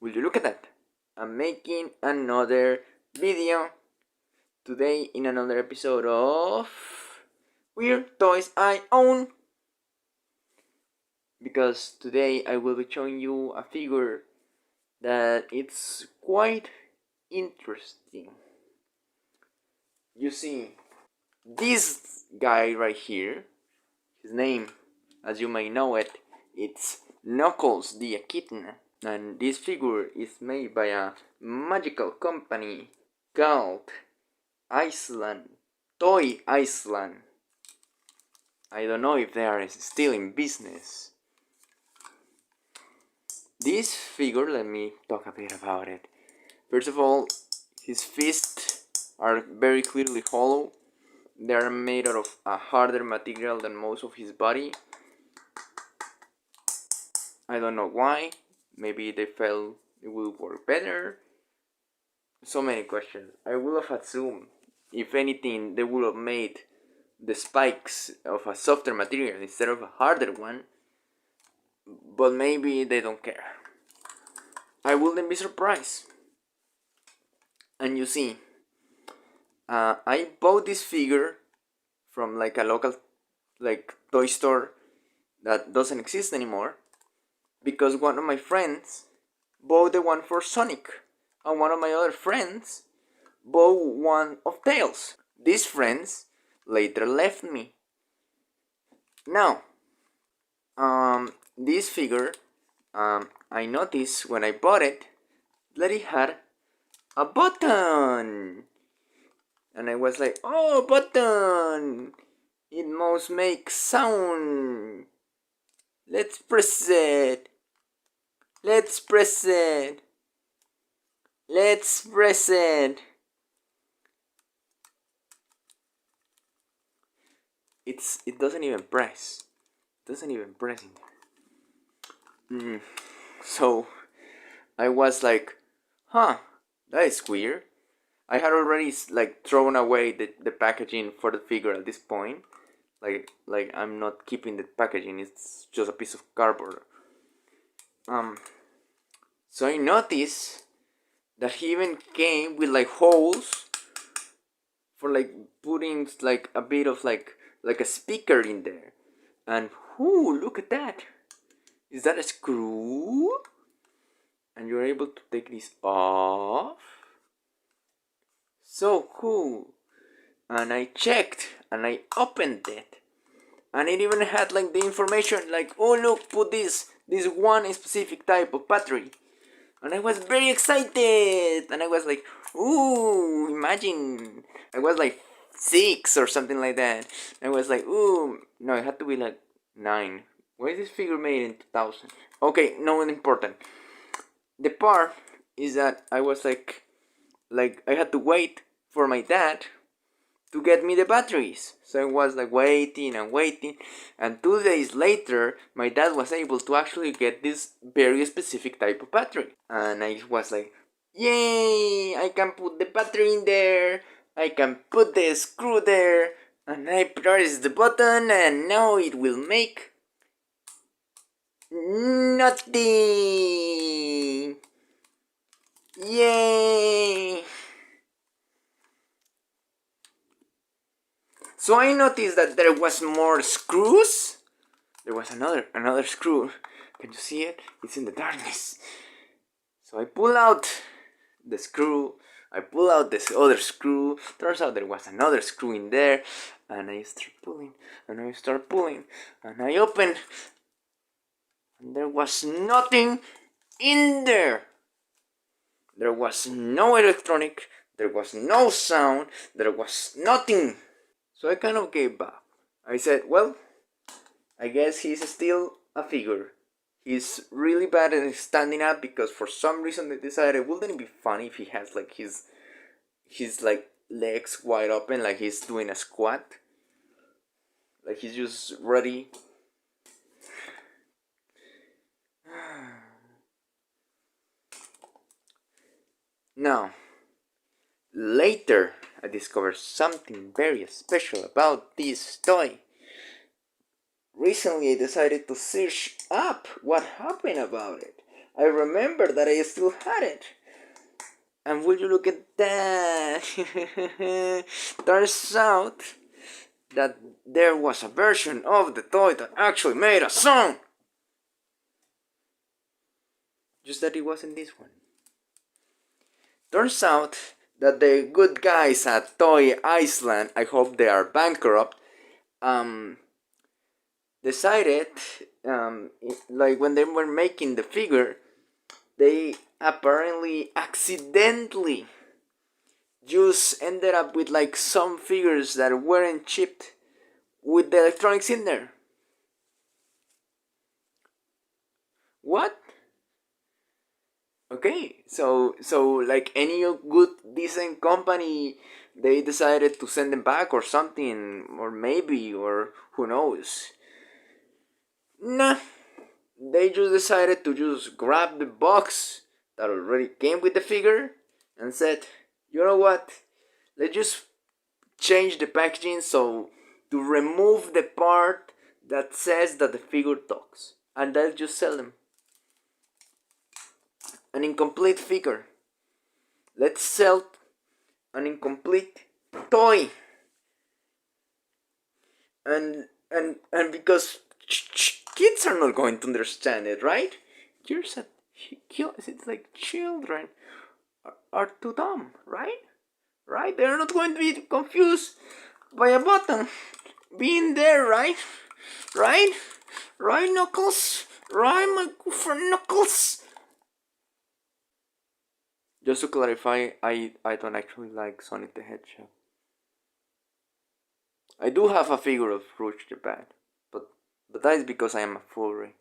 Will you look at that? I'm making another video today in another episode of Weird Toys I Own. Because today I will be showing you a figure that it's quite interesting. You see, this guy right here, his name, as you may know it, it's Knuckles the Echidna. And this figure is made by a magical company called Iceland, Toy Iceland. I don't know if they are still in business. This figure, let me talk a bit about it. First of all, his fists are very clearly hollow. They are made out of a harder material than most of his body. I don't know why. Maybe they felt it would work better. So many questions. I would have assumed, if anything, they would have made the spikes of a softer material instead of a harder one. But maybe they don't care. I wouldn't be surprised. And you see, I bought this figure from like a local toy store that doesn't exist anymore, because one of my friends bought the one for Sonic, and one of my other friends bought one of Tails. These friends later left me. Now, this figure, I noticed when I bought it that it had a button, and I was like, "Oh, button! It must make sound. Let's press it. Let's press it. Let's press it." It doesn't even press. It doesn't even press in there. So I was like, huh, that is weird. I had already like thrown away the packaging for the figure at this point. Like I'm not keeping the packaging, it's just a piece of cardboard. So I noticed that he even came with like holes for like putting like a bit of like a speaker in there. And whoo, look at that. Is that a screw? And you're able to take this off. So cool. And I checked and I opened it, and it even had like the information like, oh look, put this one specific type of battery. And I was very excited, and I was like, ooh, imagine. I was like 6 or something like that. I was like, ooh, no, it had to be like 9. Why is this figure made in 2000? Okay, no important. The part is that I was like I had to wait for my dad to get me the batteries. So I was like waiting and waiting, and 2 days later my dad was able to actually get this very specific type of battery. And I was like, yay, I can put the battery in there, I can put the screw there, and I press the button and now it will make nothing. Yay. So I noticed that there was more screws. There was another screw. Can you see it? It's in the darkness. So I pull out the screw. I pull out this other screw. Turns out there was another screw in there. And I start pulling. And I start pulling. And I open. And there was nothing in there. There was no electronic. There was no sound. There was nothing. So I kind of gave up. I said, well, I guess he's still a figure. He's really bad at standing up, because for some reason they decided, wouldn't it be funny if he has like his like legs wide open, like he's doing a squat, like he's just ready. Now, later I discovered something very special about this toy. Recently I decided to search up what happened about it. I remember that I still had it. And will you look at that? Turns out that there was a version of the toy that actually made a sound. Just that it wasn't this one. Turns out that the good guys at Toy Iceland, I hope they are bankrupt, decided, like when they were making the figure, they apparently accidentally just ended up with like some figures that weren't chipped with the electronics in there. What? Okay, so like any good decent company, they decided to send them back or something, or maybe, or who knows. Nah, they just decided to just grab the box that already came with the figure and said, you know what? Let's just change the packaging so to remove the part that says that the figure talks, and they'll just sell them. An incomplete figure. Let's sell an incomplete toy. And because kids are not going to understand it, right? Kids are, it's like children are too dumb, right? Right? They're not going to be confused by a button being there, right? Right? Right, Knuckles? Right, my good friend Knuckles? Just to clarify, I don't actually like Sonic the Hedgehog. I do have a figure of Rouge Japan, but that is because I am a furry.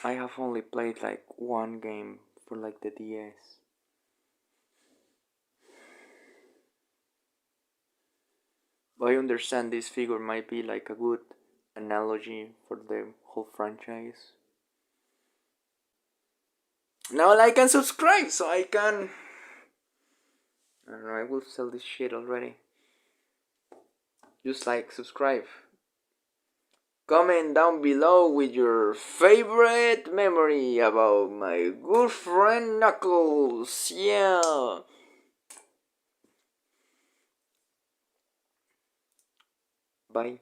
I have only played like one game for like the DS. But I understand this figure might be like a good analogy for the whole franchise. Now like and subscribe so I can... I don't know, I will sell this shit already. Just like, subscribe. Comment down below with your favorite memory about my good friend Knuckles. Yeah. Bye.